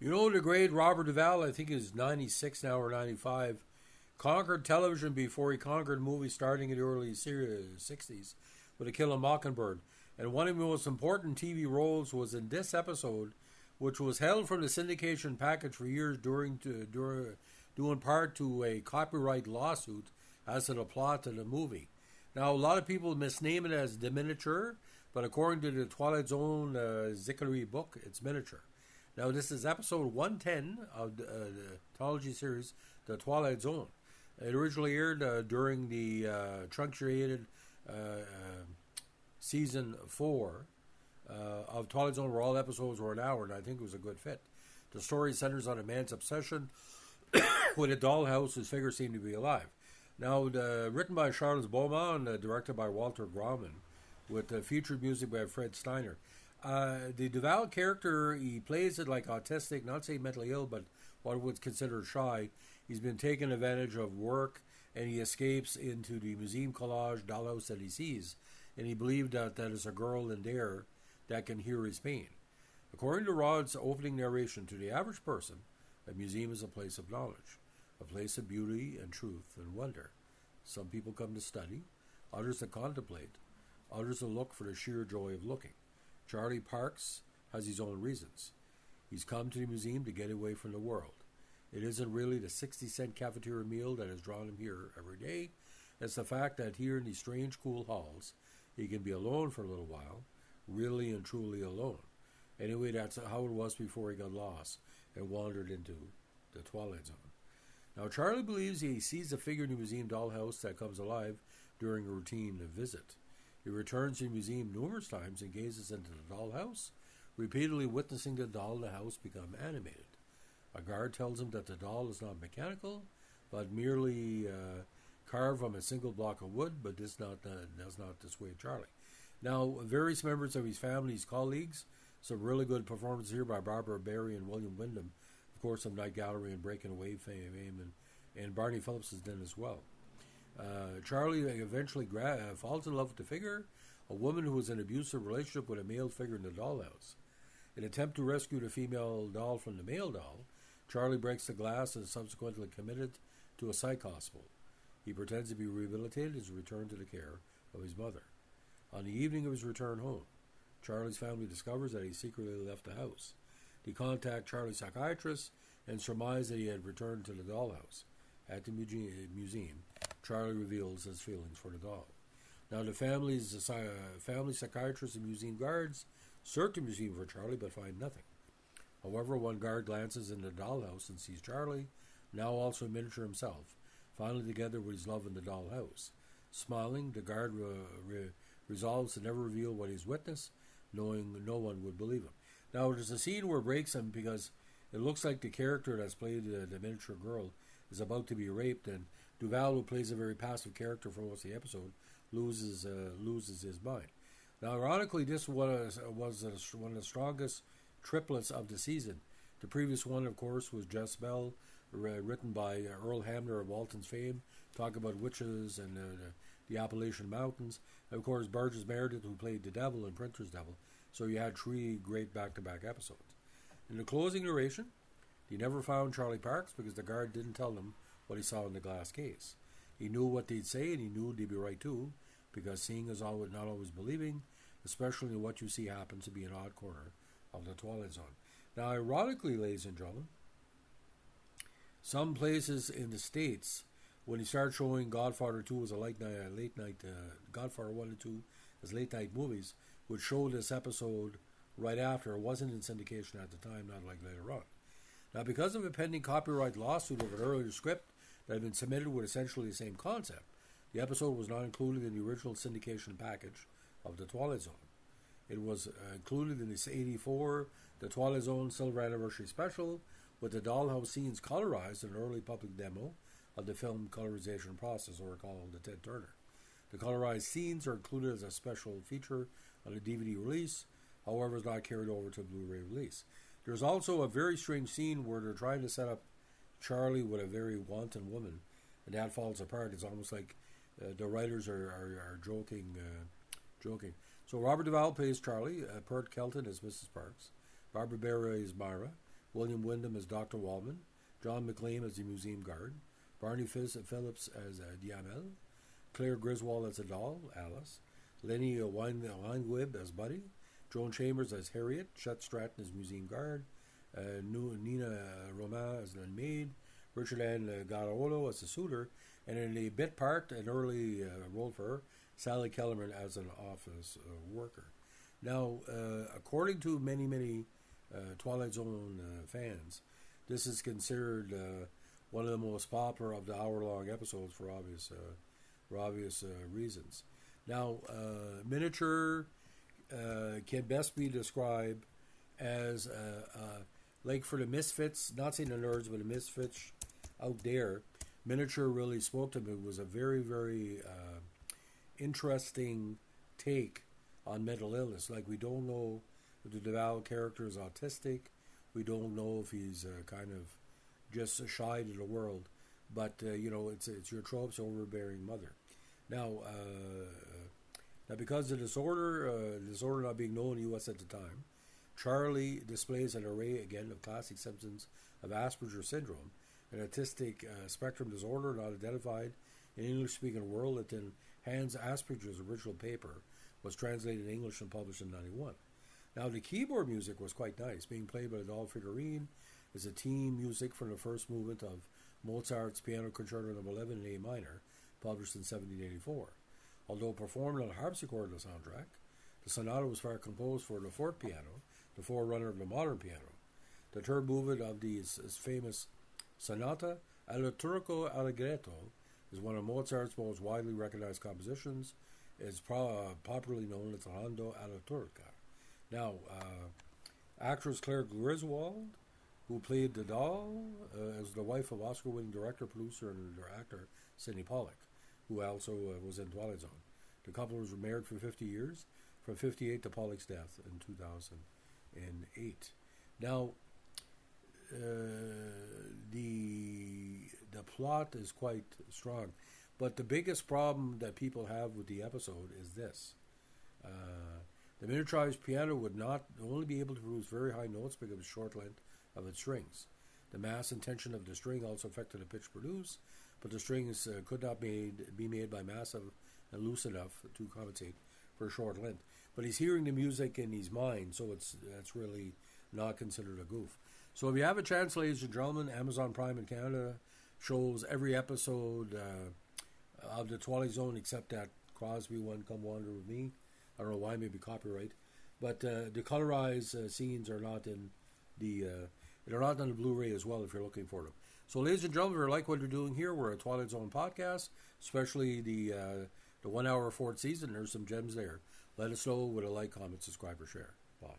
You know, the great Robert Duvall, I think he's 96 now or 95, conquered television before he conquered movies starting in the early 60s with A Kill a Mockingbird. And one of the most important TV roles was in this episode, which was held from the syndication package for years due in part to a copyright lawsuit as to the plot of the movie. Now, a lot of people misname it as The Miniature, but according to the Twilight Zone Zickery book, it's Miniature. Now, this is episode 110 of the anthology series, The Twilight Zone. It originally aired during the truncated season 4 of Twilight Zone, where all episodes were an hour, and I think it was a good fit. The story centers on a man's obsession with a dollhouse whose figures seem to be alive. Now, written by Charles Beaumont and directed by Walter Grauman, with featured music by Fred Steiner. The Duvall character, he plays it like autistic, not say mentally ill, but what was considered shy. He's been taken advantage of work, and he escapes into the museum collage dollhouse that he sees, and he believed that there's a girl in there that can hear his pain. According to Rod's opening narration, to the average person, a museum is a place of knowledge, a place of beauty and truth and wonder. Some people come to study, others to contemplate, others to look for the sheer joy of looking. Charlie Parks has his own reasons. He's come to the museum to get away from the world. It isn't really the 60-cent cafeteria meal that has drawn him here every day. It's the fact that here in these strange, cool halls, he can be alone for a little while, really and truly alone. Anyway, that's how it was before he got lost and wandered into the Twilight Zone. Now, Charlie believes he sees a figure in the museum dollhouse that comes alive during a routine visit. He returns to the museum numerous times and gazes into the dollhouse, repeatedly witnessing the doll in the house become animated. A guard tells him that the doll is not mechanical, but merely carved from a single block of wood, but this does not dissuade Charlie. Now, various members of his family, his colleagues, some really good performances here by Barbara Barry and William Wyndham, of course, of Night Gallery and Breaking Away fame, and Barney Phillips is in as well. Charlie eventually falls in love with the figure, a woman who was in an abusive relationship with a male figure in the dollhouse. In an attempt to rescue the female doll from the male doll, Charlie breaks the glass and is subsequently committed to a psych hospital. He pretends to be rehabilitated and is returned to the care of his mother. On the evening of his return home, Charlie's family discovers that he secretly left the house. They contact Charlie's psychiatrist and surmise that he had returned to the dollhouse. At the museum, Charlie reveals his feelings for the doll. Now, the family psychiatrist and museum guards search the museum for Charlie but find nothing. However, one guard glances in the dollhouse and sees Charlie, now also a miniature himself, finally together with his love in the dollhouse. Smiling, the guard resolves to never reveal what he's witnessed, knowing no one would believe him. Now, there's a scene where it breaks him because it looks like the character that's played the miniature girl is about to be raped, and Duvall, who plays a very passive character for most of the episode, loses his mind. Now, ironically, this was one of the strongest triplets of the season. The previous one, of course, was Jezebel, written by Earl Hamner of Walton's fame, talking about witches and the Appalachian Mountains. And of course, Burgess Meredith, who played the devil in Printer's Devil. So you had 3 great back-to-back episodes. In the closing narration, he never found Charlie Parks because the guard didn't tell him what he saw in the glass case. He knew what they'd say, and he knew they'd be right too, because seeing is always not always believing, especially when what you see happens to be an odd corner of the Twilight Zone. Now, ironically, ladies and gentlemen, some places in the States, when he started showing Godfather 2 as a late night Godfather 1 and 2 as late night movies, would show this episode right after. It wasn't in syndication at the time, not like later on. Now, because of a pending copyright lawsuit of an earlier script that had been submitted with essentially the same concept, the episode was not included in the original syndication package of The Twilight Zone. It was included in this 84 The Twilight Zone Silver Anniversary Special, with the dollhouse scenes colorized in an early public demo of the film colorization process, or called the Ted Turner. The colorized scenes are included as a special feature on a DVD release, however, is not carried over to a Blu-ray release. There's also a very strange scene where they're trying to set up Charlie with a very wanton woman, and that falls apart. It's almost like the writers are joking. So Robert Duvall plays Charlie, Pert Kelton is Mrs. Parks, Barbara Barra is Myra, William Wyndham as Dr. Wallman, John McLean as the museum guard, Barney Phillips as Diamel, Claire Griswold as a doll, Alice, Lenny Weinwib as Buddy, Joan Chambers as Harriet, Chet Stratton as museum guard, Nina Roman as the maid, Richard Ann Garolo as the suitor, and in a bit part, an early role for her, Sally Kellerman as an office worker. Now, according to many Twilight Zone fans, this is considered one of the most popular of the hour-long episodes for obvious reasons. Now, miniature can best be described as like for the misfits, not saying the nerds, but the misfits out there. Miniature really spoke to me. It was a very interesting take on mental illness. Like, we don't know if the Duvall character is autistic. We don't know if he's kind of just shy to the world. But it's your trope's overbearing mother. Now because of disorder not being known in the U.S. at the time, Charlie displays an array again of classic symptoms of Asperger's syndrome, an autistic spectrum disorder not identified in the English-speaking world that then Hans Asperger's original paper was translated in English and published in 1991. Now, the keyboard music was quite nice, being played by the doll figurine as a theme music from the first movement of Mozart's Piano Concerto No. 11 in A minor, published in 1784. Although performed on a harpsichord in the soundtrack, the sonata was far composed for the fourth piano, the forerunner of the modern piano. The third movement of the famous Sonata Allo Turco Allegretto is one of Mozart's most widely recognized compositions. It is popularly known as the Rondo alla Turca. Now, actress Claire Griswold, who played the doll, is the wife of Oscar-winning director, producer, and actor Sidney Pollack, who also was in Twilight Zone. The couple was married for 50 years, from 1958 to Pollack's death in 2008. Now, the plot is quite strong, but the biggest problem that people have with the episode is this. The miniaturized piano would not only be able to produce very high notes because of the short length of its strings. The mass and tension of the string also affected the pitch produced, but the strings could not be made by massive and loose enough to compensate for a short length. But he's hearing the music in his mind, so that's really not considered a goof. So if you have a chance, ladies and gentlemen, Amazon Prime in Canada shows every episode of the Twilight Zone except that Crosby one, Come Wander With Me. I don't know why, maybe copyright. But the colorized scenes are not in they're not on the Blu-ray as well if you're looking for them. So, ladies and gentlemen, if you like what we're doing here, we're a Twilight Zone podcast, especially the 1 hour fourth season. There's some gems there. Let us know with a like, comment, subscribe, or share. Bye.